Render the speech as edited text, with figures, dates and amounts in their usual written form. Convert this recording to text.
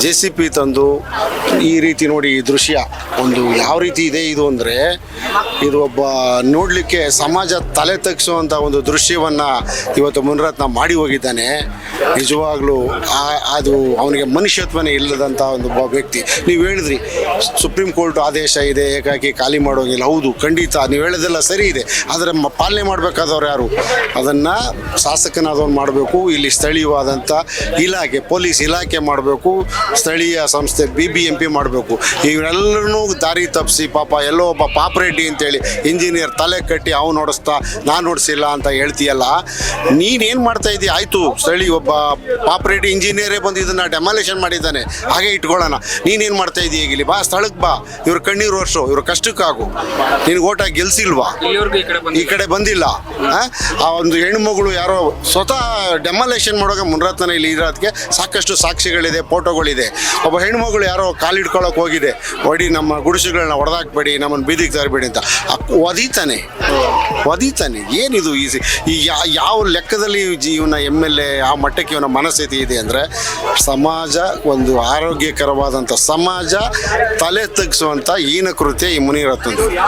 JCP ತಂದು ಈ ರೀತಿ ನೋಡಿ ಈ ದೃಶ್ಯ ಒಂದು ಯಾವ ರೀತಿ ಇದೆ ಇದು ಅಂದರೆ ಇದು ಒಬ್ಬ ನೋಡಲಿಕ್ಕೆ ಸಮಾಜ ತಲೆ ತಗ್ಸುವಂಥ ಒಂದು ದೃಶ್ಯವನ್ನು ಇವತ್ತು ಮುನಿರತ್ನ ಮಾಡಿ ಹೋಗಿದ್ದಾನೆ. ನಿಜವಾಗ್ಲೂ ಅದು ಅವನಿಗೆ ಮನುಷ್ಯತ್ವನೇ ಇಲ್ಲದಂಥ ಒಂದು ವ್ಯಕ್ತಿ. ನೀವು ಹೇಳಿದ್ರಿ ಸುಪ್ರೀಂ ಕೋರ್ಟ್ ಆದೇಶ ಇದೆ, ಏಕಾಏಕಿ ಖಾಲಿ ಮಾಡೋಂಗಿಲ್ಲ. ಹೌದು, ಖಂಡಿತ ನೀವು ಹೇಳೋದೆಲ್ಲ ಸರಿ ಇದೆ. ಆದರೆ ಪಾಲನೆ ಮಾಡಬೇಕಾದವ್ರು ಯಾರು? ಅದನ್ನು ಶಾಸಕನಾದವ್ನು ಮಾಡಬೇಕು. ಇಲ್ಲಿ ಸ್ಥಳೀಯವಾದಂಥ ಇಲಾಖೆ, ಪೊಲೀಸ್ ಇಲಾಖೆ ಮಾಡಬೇಕು, ಸ್ಥಳೀಯ ಸಂಸ್ಥೆ BBMP ಮಾಡಬೇಕು. ಇವರೆಲ್ಲರೂ ದಾರಿ ತಪ್ಪಿಸಿ ಪಾಪ ಎಲ್ಲೋ ಒಬ್ಬ ಪಾಪರೆಡ್ಡಿ ಅಂತೇಳಿ ಇಂಜಿನಿಯರ್ ತಲೆ ಕಟ್ಟಿ ಅವ್ನು ನೋಡಿಸ್ತಾ ನಾನು ನೋಡಿಸಿಲ್ಲ ಅಂತ ಹೇಳ್ತೀಯಲ್ಲ. ನೀನೇನು ಮಾಡ್ತಾ ಇದ್ದೀಯ? ಆಯಿತು, ಸ್ಥಳೀಯ ಒಬ್ಬ ಪಾಪರೆಡ್ಡಿ ಇಂಜಿನಿಯರೇ ಬಂದು ಇದನ್ನು ಡೆಮಾಲೇಷನ್ ಮಾಡಿದ್ದಾನೆ, ಹಾಗೆ ಇಟ್ಕೊಳ್ಳೋಣ. ನೀನೇನು ಮಾಡ್ತಾ ಇದೀಯ? ಈಗ ಇಲ್ಲಿ ಬಾ, ಸ್ಥಳಕ್ಕೆ ಬಾ, ಇವ್ರ ಕಣ್ಣೀರು ವರ್ಷು, ಇವ್ರ ಕಷ್ಟಕ್ಕಾಗು. ನಿನಗೆ ಓಟ ಗೆಲ್ಸಿಲ್ವಾ? ಈ ಕಡೆ ಬಂದಿಲ್ಲ. ಆ ಒಂದು ಹೆಣ್ಮಗಳು ಯಾರೋ ಸ್ವತಃ ಡೆಮಾಲೇಷನ್ ಮಾಡುವಾಗ ಮುನಿರತ್ನ ಇಲ್ಲಿ ಇರೋದಕ್ಕೆ ಸಾಕಷ್ಟು ಸಾಕ್ಷಿಗಳಿದೆ, ಫೋಟೋಗಳಿದೆ. ಒಬ್ಬ ಹೆಣ್ಮಗಳು ಯಾರೋ ಕಾಲಿಡ್ಕೊಳ್ಳೋಕೆ ಹೋಗಿದೆ, ಹೊಡಿ ನಮ್ಮ ಗುಡಿಸುಗಳನ್ನ ಹೊಡೆದಾಕ್ಬೇಡಿ, ನಮ್ಮನ್ನು ಬೀದಿಗೆ ತರಬೇಡಿ ಅಂತ ಒದೀತಾನೆ. ಏನಿದು ಈ ಯಾವ ಲೆಕ್ಕದಲ್ಲಿ ಇವನ MLA ಆ ಮಟ್ಟಕ್ಕೆ ಇವನ ಮನಸ್ಥಿತಿ ಇದೆ ಅಂದರೆ, ಸಮಾಜ ಒಂದು ಆರೋಗ್ಯಕರವಾದಂಥ ಸಮಾಜ ತಲೆ ತಗ್ಗಿಸುವಂಥ ಹೀನ ಕೃತ್ಯ ಈ ಮುನಿರತ್ನದ್ದು.